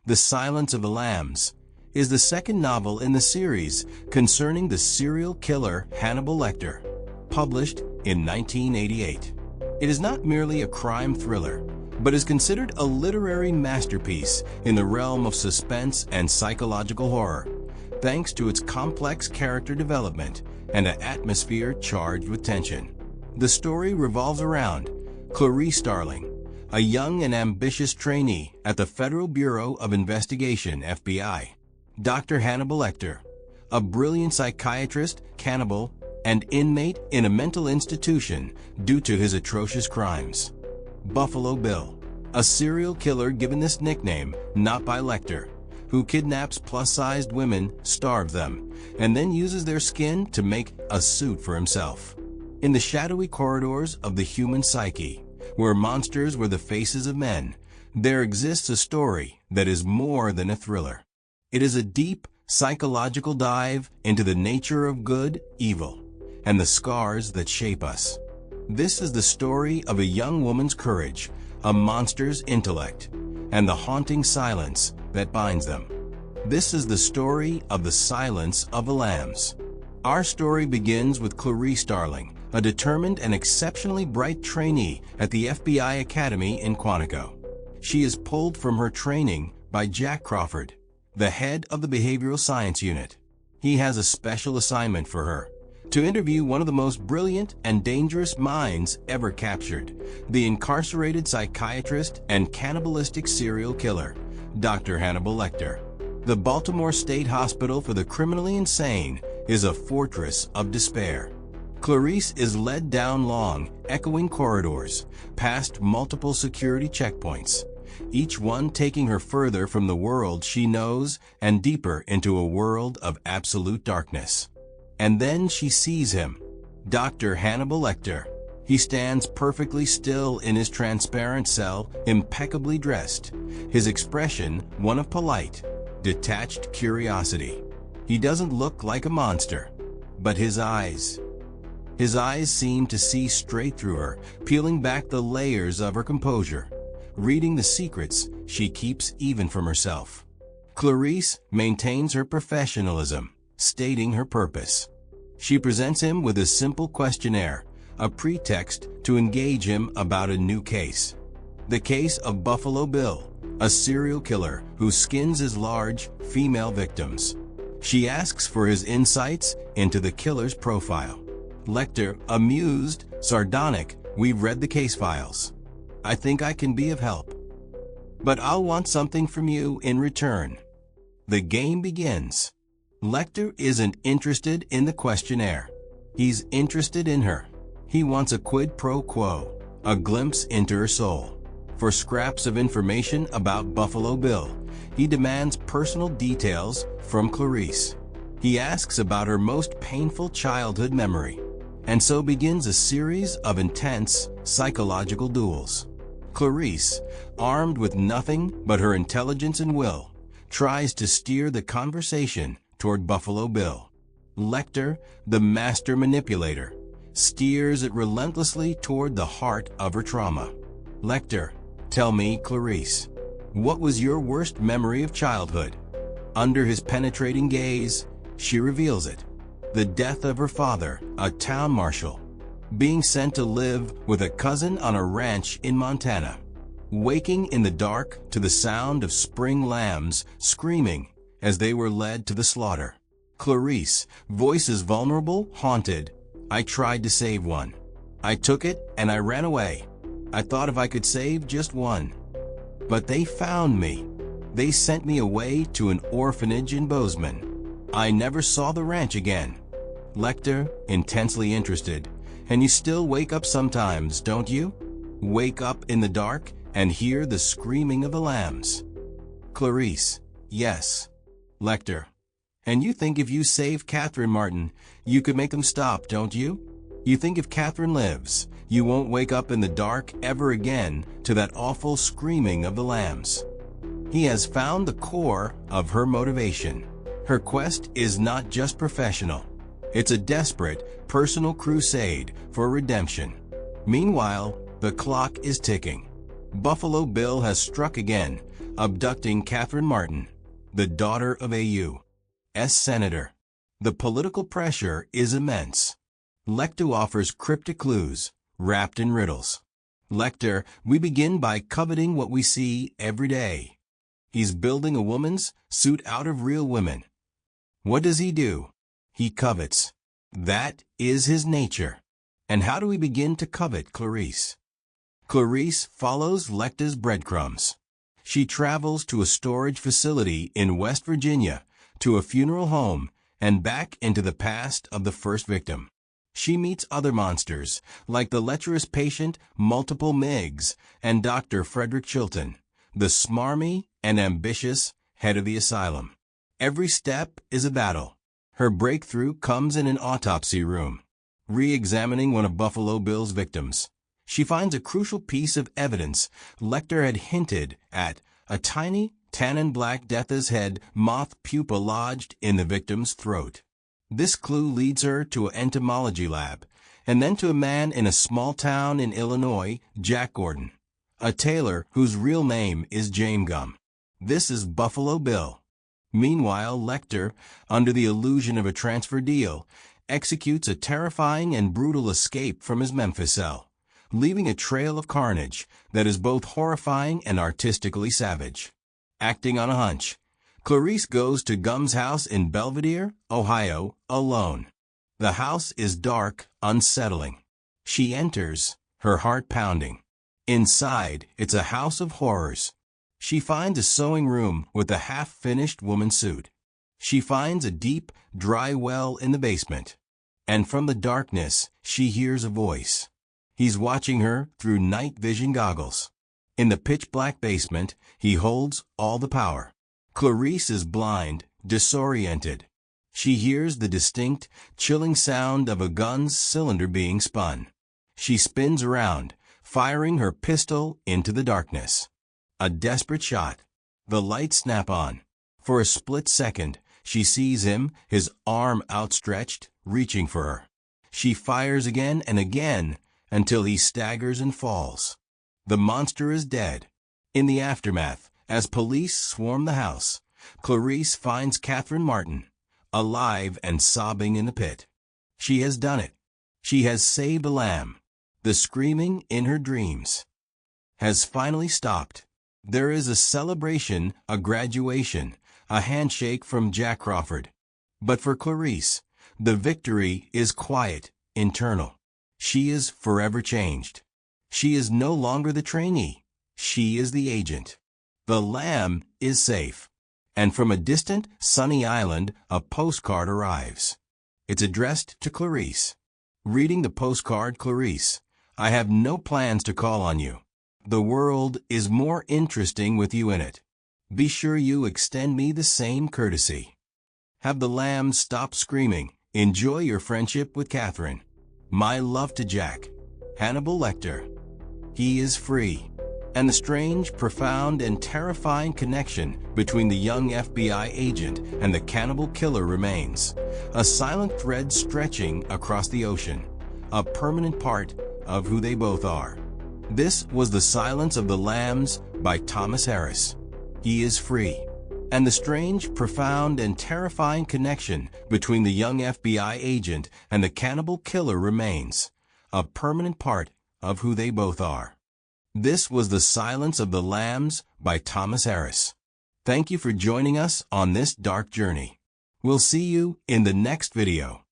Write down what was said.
The Silence of the Lambs, is the second novel in the series concerning the serial killer Hannibal Lecter, published in 1988. It is not merely a crime thriller, but is considered a literary masterpiece in the realm of suspense and psychological horror, thanks to its complex character development and an atmosphere charged with tension. The story revolves around Clarice Starling, a young and ambitious trainee at the Federal Bureau of Investigation (FBI), Dr. Hannibal Lecter, a brilliant psychiatrist, cannibal, and inmate in a mental institution due to his atrocious crimes. Buffalo Bill, a serial killer given this nickname not by Lecter, who kidnaps plus-sized women, starves them, and then uses their skin to make a suit for himself. In the shadowy corridors of the human psyche, where monsters were the faces of men, there exists a story that is more than a thriller. It is a deep, psychological dive into the nature of good, evil, and the scars that shape us. This is the story of a young woman's courage, a monster's intellect, and the haunting silence that binds them. This is the story of The Silence of the Lambs. Our story begins with Clarice Starling, a determined and exceptionally bright trainee at the FBI Academy in Quantico. She is pulled from her training by Jack Crawford, the head of the Behavioral Science Unit. He has a special assignment for her: to interview one of the most brilliant and dangerous minds ever captured, the incarcerated psychiatrist and cannibalistic serial killer, Dr. Hannibal Lecter. The Baltimore State Hospital for the Criminally Insane is a fortress of despair. Clarice is led down long, echoing corridors, past multiple security checkpoints, each one taking her further from the world she knows and deeper into a world of absolute darkness. And then she sees him, Dr. Hannibal Lecter. He stands perfectly still in his transparent cell, impeccably dressed, his expression one of polite, detached curiosity. He doesn't look like a monster, but his eyes seem to see straight through her, peeling back the layers of her composure, reading the secrets she keeps even from herself. Clarice maintains her professionalism, stating her purpose. She presents him with a simple questionnaire, a pretext to engage him about a new case. The case of Buffalo Bill, a serial killer who skins his large, female victims. She asks for his insights into the killer's profile. Lecter, amused, sardonic, "We've read the case files. I think I can be of help. But I'll want something from you in return." The game begins. Lecter isn't interested in the questionnaire. He's interested in her. He wants a quid pro quo, a glimpse into her soul. For scraps of information about Buffalo Bill, he demands personal details from Clarice. He asks about her most painful childhood memory, and so begins a series of intense psychological duels. Clarice, armed with nothing but her intelligence and will, tries to steer the conversation toward Buffalo Bill. Lecter, the master manipulator, steers it relentlessly toward the heart of her trauma. Lecter, "Tell me, Clarice, what was your worst memory of childhood?" Under his penetrating gaze, she reveals it: the death of her father, a town marshal, being sent to live with a cousin on a ranch in Montana, waking in the dark to the sound of spring lambs screaming as they were led to the slaughter. Clarice, voices vulnerable, haunted, "I tried to save one. I took it and I ran away. I thought if I could save just one. But they found me. They sent me away to an orphanage in Bozeman. I never saw the ranch again." Lecter, intensely interested, "And you still wake up sometimes, don't you? Wake up in the dark and hear the screaming of the lambs?" Clarice, "Yes." Lecter, "And you think if you save Catherine Martin, you could make them stop, don't you? You think if Catherine lives, you won't wake up in the dark ever again to that awful screaming of the lambs." He has found the core of her motivation. Her quest is not just professional. It's a desperate, personal crusade for redemption. Meanwhile, the clock is ticking. Buffalo Bill has struck again, abducting Catherine Martin, the daughter of a U.S. Senator. The political pressure is immense. Lecter offers cryptic clues, wrapped in riddles. Lecter, we begin by coveting what we see every day. He's building a woman's suit out of real women. What does he do? He covets. That is his nature. And how do we begin to covet Clarice? Clarice follows Lecter's breadcrumbs. She travels to a storage facility in West Virginia, to a funeral home, and back into the past of the first victim. She meets other monsters, like the lecherous patient Multiple Miggs and Dr. Frederick Chilton, the smarmy and ambitious head of the asylum. Every step is a battle. Her breakthrough comes in an autopsy room. Re-examining one of Buffalo Bill's victims, she finds a crucial piece of evidence Lecter had hinted at: a tiny, tannin-black death's head moth pupa lodged in the victim's throat. This clue leads her to an entomology lab, and then to a man in a small town in Illinois, Jack Gordon, a tailor whose real name is James Gum. This is Buffalo Bill. Meanwhile, Lecter, under the illusion of a transfer deal, executes a terrifying and brutal escape from his Memphis cell, leaving a trail of carnage that is both horrifying and artistically savage. Acting on a hunch, Clarice goes to Gum's house in Belvidere, Ohio, alone. The house is dark, unsettling. She enters, her heart pounding. Inside, it's a house of horrors. She finds a sewing room with a half-finished woman's suit. She finds a deep, dry well in the basement. And from the darkness, she hears a voice. He's watching her through night vision goggles. In the pitch-black basement, he holds all the power. Clarice is blind, disoriented. She hears the distinct, chilling sound of a gun's cylinder being spun. She spins around, firing her pistol into the darkness. A desperate shot. The lights snap on. For a split second, she sees him, his arm outstretched, reaching for her. She fires again and again until he staggers and falls. The monster is dead. In the aftermath, as police swarm the house, Clarice finds Catherine Martin, alive and sobbing in the pit. She has done it. She has saved a lamb. The screaming in her dreams has finally stopped. There is a celebration, a graduation, a handshake from Jack Crawford. But for Clarice, the victory is quiet, internal. She is forever changed. She is no longer the trainee. She is the agent. The lamb is safe. And from a distant, sunny island, a postcard arrives. It's addressed to Clarice. Reading the postcard, Clarice, I have no plans to call on you. The world is more interesting with you in it. Be sure you extend me the same courtesy. Have the lamb stop screaming. Enjoy your friendship with Catherine. My love to Jack. Hannibal Lecter. He is free. And the strange, profound, and terrifying connection between the young FBI agent and the cannibal killer remains, a silent thread stretching across the ocean, a permanent part of who they both are. This was The Silence of the Lambs by Thomas Harris. He is free. And the strange, profound, and terrifying connection between the young FBI agent and the cannibal killer remains, a permanent part of who they both are. This was The Silence of the Lambs by Thomas Harris. Thank you for joining us on this dark journey. We'll see you in the next video.